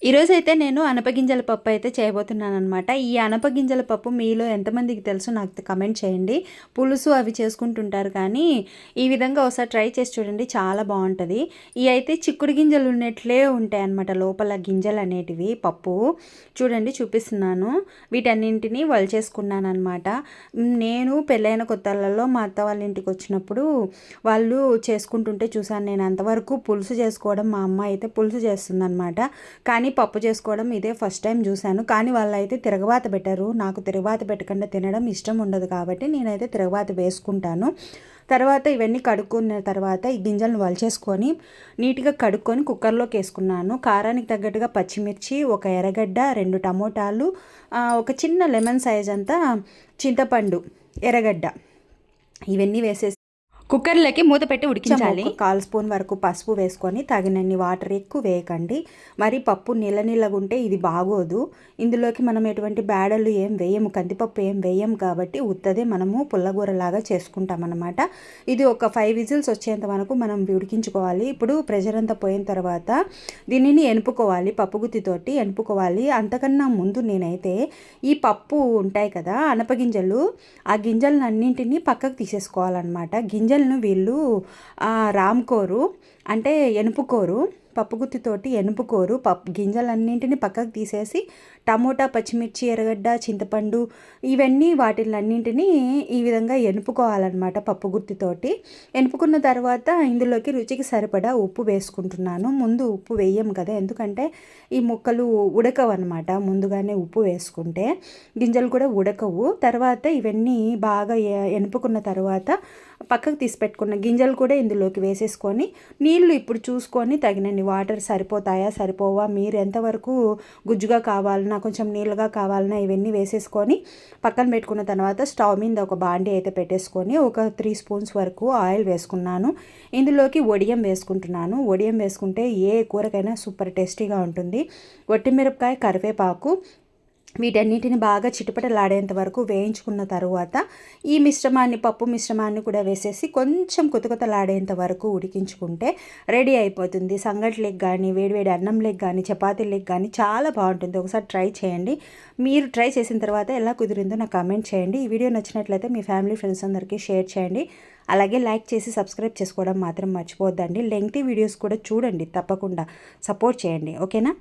ఈరోజైతే నేను అనపగింజల పప్పు అయితే చేయబోతున్నాననమాట. ఈ అనపగింజల పప్పు మీలో ఎంతమందికి తెలుసో నాకు కమెంట్ చేయండి. పులుసు అవి చేసుకుంటుంటారు కానీ ఈ విధంగా ఒకసారి ట్రై చేసి చూడండి, చాలా బాగుంటుంది. ఇవి అయితే చిక్కుడు గింజలు ఉన్నట్లే ఉంటాయి అన్నమాట, లోపల గింజలు అనేటివి. పప్పు చూడండి చూపిస్తున్నాను. వీటన్నింటినీ వలిచేసుకున్నాను అనమాట. నేను పెళ్ళైన కొత్తలలో మా అత్త వాళ్ళ ఇంటికి వచ్చినప్పుడు వాళ్ళు చేసుకుంటుంటే చూసాను. నేను అంతవరకు పులుసు చేసుకోవడం, మా అమ్మ అయితే పులుసు చేస్తుందన్నమాట. కానీ పప్పు చేసుకోవడం ఇదే ఫస్ట్ టైం చూశాను. కానీ వాళ్ళైతే తిరగబాత పెట్టారు. నాకు తిరగబాత పెట్టకుండా తినడం ఇష్టం ఉండదు కాబట్టి నేనైతే తిరగబాత వేసుకుంటాను. తర్వాత ఇవన్నీ కడుక్కున్న తర్వాత ఈ గింజలను వలిచేసుకొని నీట్గా కడుక్కొని కుక్కర్లోకి వేసుకున్నాను. కారానికి తగ్గట్టుగా పచ్చిమిర్చి, ఒక ఎర్రగడ్డ, 2 టమోటాలు, ఒక చిన్న లెమన్ సైజ్ అంతా చింతపండు, ఎర్రగడ్డ ఇవన్నీ వేసేసి కుక్కర్లోకి మూత పెట్టి ఉడికించాలి. 1/4 స్పూన్ వరకు పసుపు వేసుకొని తగినన్ని వాటర్, ఎక్కువ వేయకండి. మరి పప్పు నీళ్ళగా ఉంటే ఇది బాగోదు. ఇందులోకి మనం ఎటువంటి బేడలు ఏం వేయము, కందిపప్పు ఏం వేయము కాబట్టి ఉత్తదే మనము పుల్లగూరలాగా చేసుకుంటాం అన్నమాట. ఇది ఒక 5 విజిల్స్ వచ్చేంత వరకు మనం ఉడికించుకోవాలి. ఇప్పుడు ప్రెషర్ అంతా పోయిన తర్వాత దీనిని ఎనుపుకోవాలి, పప్పు గుత్తితోటి ఎనుపుకోవాలి. అంతకన్నా ముందు నేనైతే ఈ పప్పు ఉంటాయి కదా అనపగింజలు, ఆ గింజలన్నింటినీ పక్కకు తీసేసుకోవాలన్నమాట. గింజలు వీళ్ళు రామ్కోరు అంటే ఎనుపుకోరు, పప్పు గుత్తితోటి ఎనుపుకోరు. గింజలన్నింటినీ పక్కకు తీసేసి టమోటా, పచ్చిమిర్చి, ఎర్రగడ్డ, చింతపండు ఇవన్నీ వాటిలన్నింటినీ ఈ విధంగా ఎనుపుకోవాలన్నమాట పప్పు గుత్తితోటి. ఎనుపుకున్న తర్వాత ఇందులోకి రుచికి సరిపడా ఉప్పు వేసుకుంటున్నాను. ముందు ఉప్పు వేయం కదా, ఎందుకంటే ఈ ముక్కలు ఉడకవు అనమాట. ముందుగానే ఉప్పు వేసుకుంటే గింజలు కూడా ఉడకవు. తర్వాత ఇవన్నీ బాగా ఎనుపుకున్న తర్వాత పక్కకు తీసి పెట్టుకున్న గింజలు కూడా ఇందులోకి వేసేసుకొని నీళ్లు ఇప్పుడు చూసుకొని తగినన్ని వాటర్ సరిపోతాయా సరిపోవా, మీరు ఎంతవరకు గుజ్జుగా కావాలన్నా కొంచెం నీళ్ళగా కావాలన్నా ఇవన్నీ వేసేసుకొని పక్కన పెట్టుకున్న తర్వాత స్టవ్ మీద ఒక బాండీ అయితే పెట్టేసుకొని ఒక 3 స్పూన్స్ వరకు ఆయిల్ వేసుకున్నాను. ఇందులోకి వడియం వేసుకుంటున్నాను. వడియం వేసుకుంటే ఏ కూరకైనా సూపర్ టేస్టీగా ఉంటుంది. వట్టిమిరపకాయ, కరివేపాకు వీటన్నిటిని బాగా చిటపటలాడేంత వరకు వేయించుకున్న తర్వాత ఈ మిశ్రమాన్ని, పప్పు మిశ్రమాన్ని కూడా వేసేసి కొంచెం కొతకొతలాడేంత వరకు ఉడికించుకుంటే రెడీ అయిపోతుంది. సంగట్లేకి కానీ, వేడివేడి అన్నంలోకి కానీ, చపాతీలకు కానీ చాలా బాగుంటుంది. ఒకసారి ట్రై చేయండి. మీరు ట్రై చేసిన తర్వాత ఎలా కుదిరిందో నాకు కామెంట్ చేయండి. ఈ వీడియో నచ్చినట్లయితే మీ ఫ్యామిలీ, ఫ్రెండ్స్ అందరికీ షేర్ చేయండి. అలాగే లైక్ చేసి సబ్స్క్రైబ్ చేసుకోవడం మాత్రం మర్చిపోవద్దండి. లెంగ్తీ వీడియోస్ కూడా చూడండి, తప్పకుండా సపోర్ట్ చేయండి. ఓకేనా?